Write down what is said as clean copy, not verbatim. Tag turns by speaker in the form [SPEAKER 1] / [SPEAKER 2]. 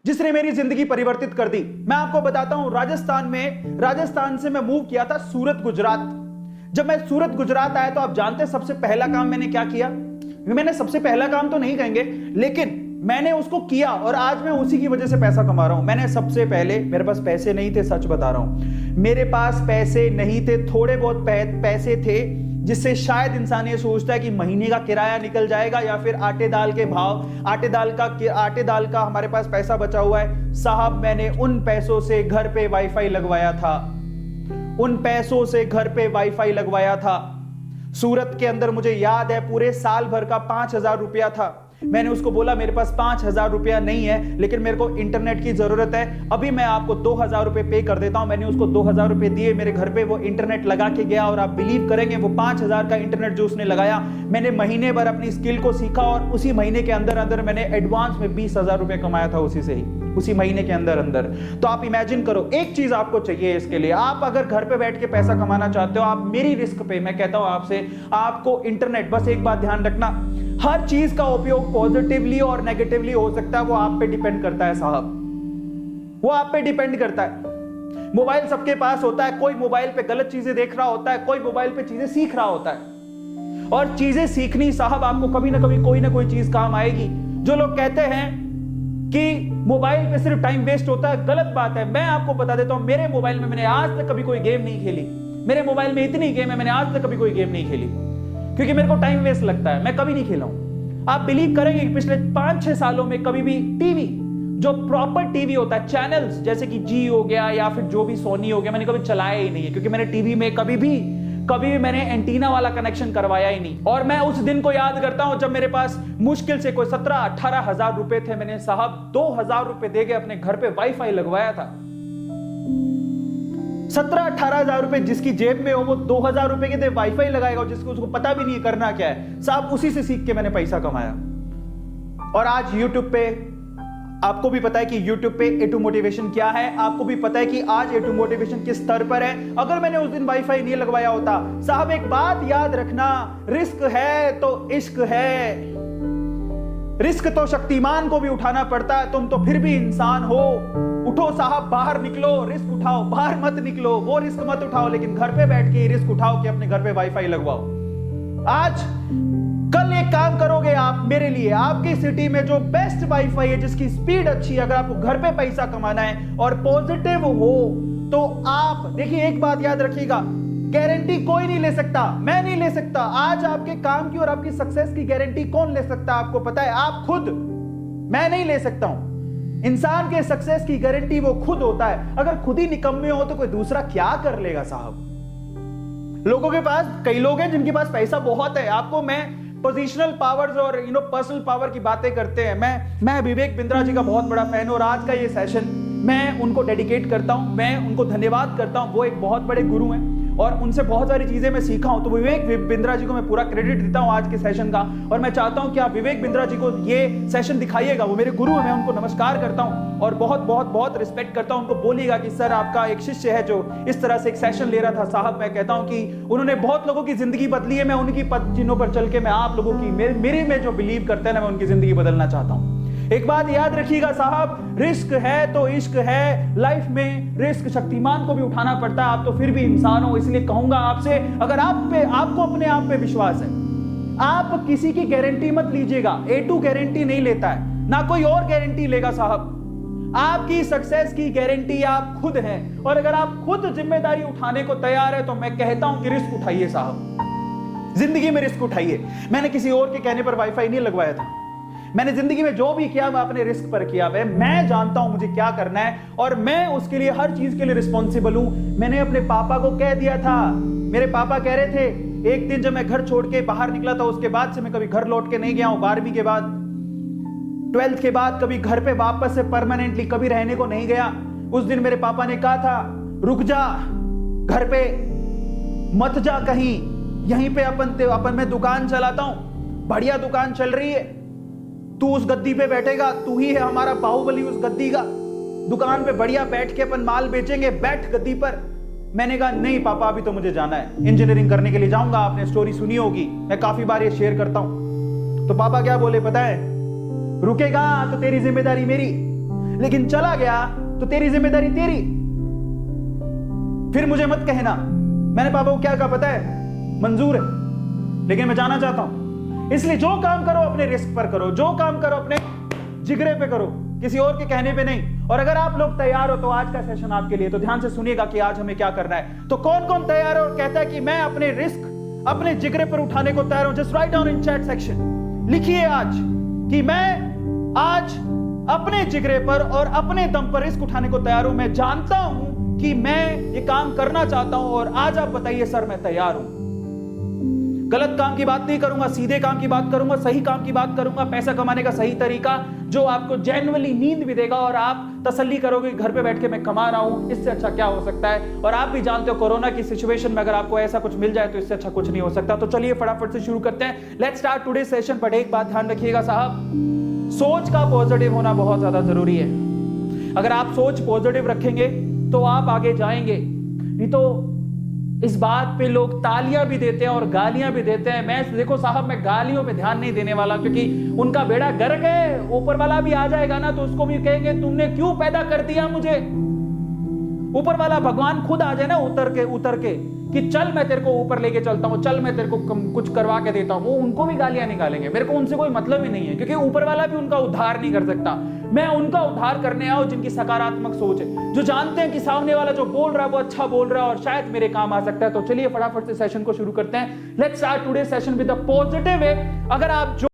[SPEAKER 1] जिसने मेरी जिंदगी परिवर्तित कर दी। मैं आपको बताता हूं, राजस्थान से मैं मूव किया था सूरत गुजरात। जब मैं सूरत गुजरात आया तो आप जानते हैं सबसे पहला काम मैंने क्या किया? मैंने सबसे पहला काम तो नहीं कहेंगे, लेकिन मैंने उसको किया और आज मैं उसी की वजह से पैसा कमा रहा हूं। मैंने सबसे पहले, मेरे पास पैसे नहीं थे, सच बता रहा हूं, मेरे पास पैसे नहीं थे, थोड़े बहुत पैसे थे जिससे शायद इंसान ये सोचता है कि महीने का किराया निकल जाएगा या फिर आटे दाल के भाव, आटे दाल का हमारे पास पैसा बचा हुआ है। साहब मैंने उन पैसों से घर पे वाईफाई लगवाया था, उन पैसों से घर पे वाईफाई लगवाया था। सूरत के अंदर मुझे याद है पूरे साल भर का 5,000 रुपया था। मैंने उसको बोला मेरे पास 5,000 रुपया नहीं है, लेकिन मेरे को इंटरनेट की जरूरत है, अभी मैं आपको 2,000 रुपए पे कर देता हूं। मैंने उसको 2,000 रुपए दिए, मेरे घर पे वो इंटरनेट लगा के गया और आप बिलीव करेंगे वो 5,000 का इंटरनेट जो उसने लगाया, मैंने महीने भर अपनी स्किल को सीखा और उसी महीने के अंदर अंदर मैंने एडवांस में 20,000 रुपए कमाया था उसी से ही, उसी महीने के अंदर अंदर। तो आप इमेजिन करो, एक चीज आपको चाहिए इसके लिए, आप अगर घर पे बैठ के पैसा कमाना चाहते हो, आप मेरी रिस्क पे, मैं कहता हूं आपसे, आपको इंटरनेट, बस एक बात ध्यान रखना, हर चीज का उपयोग पॉजिटिवली और नेगेटिवली हो सकता है, वो आप पे डिपेंड करता है साहब, वो आप पे डिपेंड करता है। मोबाइल सबके पास होता है, कोई मोबाइल पे गलत चीजें देख रहा होता है, कोई मोबाइल पे चीजें सीख रहा होता है, और चीजें सीखनी साहब आपको कभी ना कभी कोई ना कोई चीज काम आएगी। जो लोग कहते हैं कि मोबाइल पे सिर्फ टाइम वेस्ट होता है, गलत बात है। मैं आपको बता देता हूं, मेरे मोबाइल में मैंने आज तक कभी कोई गेम नहीं खेली, मेरे मोबाइल में इतनी गेम है, मैंने आज तक कभी कोई गेम नहीं खेली, क्योंकि मेरे को टाइम वेस्ट लगता है, मैं कभी नहीं खेला हूं। आप बिलीव करेंगे कि पिछले 5-6 सालों में कभी भी टीवी, जो प्रॉपर टीवी होता है, चैनल्स जैसे कि जी हो गया या फिर जो भी सोनी हो गया, मैंने कभी चलाया ही नहीं है, क्योंकि मैंने टीवी में कभी भी मैंने एंटीना वाला कनेक्शन करवाया ही नहीं। और मैं उस दिन को याद करता हूं जब मेरे पास मुश्किल से कोई 17-18 हजार रुपए थे, मैंने साहब 2,000 रुपए देके अपने घर पे वाईफाई लगवाया था। 17-18 हजार रुपए जिसकी जेब में हो, वो 2,000 रुपए के वाईफाई लगाएगा, जिसको उसको पता भी नहीं करना क्या है साहब, उसी से सीख के मैंने पैसा कमाया। और आज यूट्यूब पे, आपको भी पता है कि यूट्यूब पे A2 मोटिवेशन क्या है, आपको भी पता है कि आज A2 मोटिवेशन किस स्तर पर है। अगर मैंने उस दिन वाईफाई नहीं लगवाया होता, साहब एक बात याद रखना, रिस्क है तो इश्क है, रिस्क तो शक्तिमान को भी उठाना पड़ता है, तुम तो फिर भी इंसान हो। उठो साहब, बाहर निकलो, रिस्क उठाओ, बाहर मत निकलो, वो रिस्क मत उठाओ, लेकिन घर पे बैठ के रिस्क उठाओ कि अपने घर पे वाईफाई लगवाओ। आज कल एक काम करोगे आप मेरे लिए, आपकी सिटी में जो बेस्ट वाईफाई है, जिसकी स्पीड अच्छी है, अगर आपको घर पे पैसा कमाना है और पॉजिटिव हो, तो आप देखिए, एक बात याद रखिएगा, गारंटी कोई नहीं ले सकता, मैं नहीं ले सकता। आज आपके काम की और आपकी सक्सेस की गारंटी कौन ले सकता है आपको पता है? आप खुद। मैं नहीं ले सकता हूं। इंसान के सक्सेस की गारंटी वो खुद होता है। अगर खुद ही निकम्मे हो तो कोई दूसरा क्या कर लेगा साहब। लोगों के पास, कई लोग हैं जिनके पास पैसा बहुत है, आपको मैं पोजिशनल पावर्स और पर्सनल पावर की बातें करते हैं। मैं विवेक बिंद्रा जी का बहुत बड़ा फैन हूं और आज का ये सेशन मैं उनको डेडिकेट करता हूं, मैं उनको धन्यवाद करता हूं। वो एक बहुत बड़े गुरु हैं और उनसे बहुत सारी चीजें मैं सीखा हूं, तो विवेक बिंद्रा जी को मैं पूरा क्रेडिट देता हूं आज के सेशन का। और मैं चाहता हूं कि आप विवेक बिंद्रा जी को ये सेशन दिखाइएगा, वो मेरे गुरु हैं, मैं उनको नमस्कार करता हूं और बहुत बहुत बहुत रिस्पेक्ट करता हूं। उनको बोलिएगा कि सर, आपका एक शिष्य है जो इस तरह से एक सेशन ले रहा था। साहब, मैं कहता हूं कि उन्होंने बहुत लोगों की जिंदगी बदली है, मैं उनकी पद चिन्हों पर चल के मैं आप लोगों की, मेरे में जो बिलीव करते हैं ना, मैं उनकी जिंदगी बदलना चाहता हूं। एक बात याद रखिएगा साहब, रिस्क है तो इश्क है। लाइफ में रिस्क शक्तिमान को भी उठाना पड़ता है, आप तो फिर भी इंसान हो। इसलिए कहूंगा आपसे, अगर आपको अपने आप पे विश्वास है, आप किसी की गारंटी मत लीजिएगा। A2 गारंटी नहीं लेता है, ना कोई और गारंटी लेगा साहब। आपकी सक्सेस की गारंटी आप खुद हैं, और अगर आप खुद जिम्मेदारी उठाने को तैयार है तो मैं कहता हूं कि रिस्क उठाइए साहब, जिंदगी में रिस्क उठाइए। मैंने किसी और के कहने पर वाईफाई नहीं लगवाया था, मैंने जिंदगी में जो भी किया मैं अपने रिस्क पर किया है। मैं जानता हूं मुझे क्या करना है और मैं उसके लिए, हर चीज के लिए रिस्पॉन्सिबल हूं। मैंने अपने पापा को कह दिया था, मेरे पापा कह रहे थे, एक दिन जब मैं घर छोड़ के बाहर निकला था, उसके बाद से मैं कभी घर लौट के नहीं गया हूं। 12वीं के बाद, 12th के बाद कभी घर पे वापस से परमानेंटली कभी रहने को नहीं गया। उस दिन मेरे पापा ने कहा था, रुक जा, घर पे मत जा कहीं, यहीं पे अपन मैं दुकान चलाता हूं, बढ़िया दुकान चल रही है, तू उस गद्दी पे बैठेगा, तू ही है हमारा बाहुबली उस गद्दी का, दुकान पे बढ़िया बैठ के अपन माल बेचेंगे, बैठ गद्दी पर। मैंने कहा नहीं पापा, अभी तो मुझे जाना है, इंजीनियरिंग करने के लिए जाऊंगा। आपने स्टोरी सुनी होगी, मैं काफी बार ये शेयर करता हूं। तो पापा क्या बोले पता है? रुकेगा तो तेरी जिम्मेदारी मेरी, लेकिन चला गया तो तेरी जिम्मेदारी तेरी। फिर मुझे मत कहना मैंने पापा को क्या कहा पता है, मंजूर है, लेकिन मैं जाना चाहता हूं। इसलिए जो काम करो अपने रिस्क पर करो, जो काम करो अपने जिगरे पे करो, किसी और के कहने पे नहीं। और अगर आप लोग तैयार हो तो आज का सेशन आपके लिए, तो ध्यान से सुनिएगा कि आज हमें क्या करना है। तो कौन कौन तैयार है और कहता है कि मैं अपने रिस्क अपने जिगरे पर उठाने को तैयार हूं? Just write down in chat section, लिखिए आज कि मैं आज अपने जिगरे पर और अपने दम पर रिस्क उठाने को तैयार हूं। मैं जानता हूं कि मैं ये काम करना चाहता हूं और आज आप बताइए सर मैं तैयार हूं। गलत काम की बात नहीं करूंगा, सीधे काम की बात करूंगा, सही काम की बात करूंगा, पैसा कमाने का सही तरीका जो आपको जेन्युइनली नींद भी देगा और आप तसल्ली करोगे घर पे बैठ के मैं कमा रहा हूं, इससे अच्छा क्या हो सकता है। और आप भी जानते हो कोरोना की सिचुएशन में अगर आपको ऐसा कुछ मिल जाए तो इससे अच्छा कुछ नहीं हो सकता। तो चलिए फटाफट से शुरू करते हैं। Let's start today session. But एक बात ध्यान रखिएगा साहब, सोच का पॉजिटिव होना बहुत ज्यादा जरूरी है। अगर आप सोच पॉजिटिव रखेंगे तो आप आगे जाएंगे, नहीं तो इस बात पे लोग तालियां भी देते हैं और गालियां भी देते हैं। मैं देखो साहब, मैं गालियों पे ध्यान नहीं देने वाला, क्योंकि उनका बेड़ा गर्क है। ऊपर वाला भी आ जाएगा ना तो उसको भी कहेंगे तुमने क्यों पैदा कर दिया मुझे। ऊपर वाला भगवान खुद आ जाए ना उतर के कि चल मैं तेरे को ऊपर लेके चलता हूं, चल मैं तेरे को कुछ करवा के देता हूं, वो उनको भी गालियां निकालेंगे। मेरे को उनसे कोई मतलब ही नहीं है, क्योंकि ऊपर वाला भी उनका उद्धार नहीं कर सकता। मैं उनका उद्धार करने आया हूं जिनकी सकारात्मक सोच है, जो जानते हैं कि सामने वाला जो बोल रहा है वो अच्छा बोल रहा है और शायद मेरे काम आ सकता है। तो चलिए फटाफट से सेशन को शुरू करते हैं। Let's start today session with a positive way. अगर आप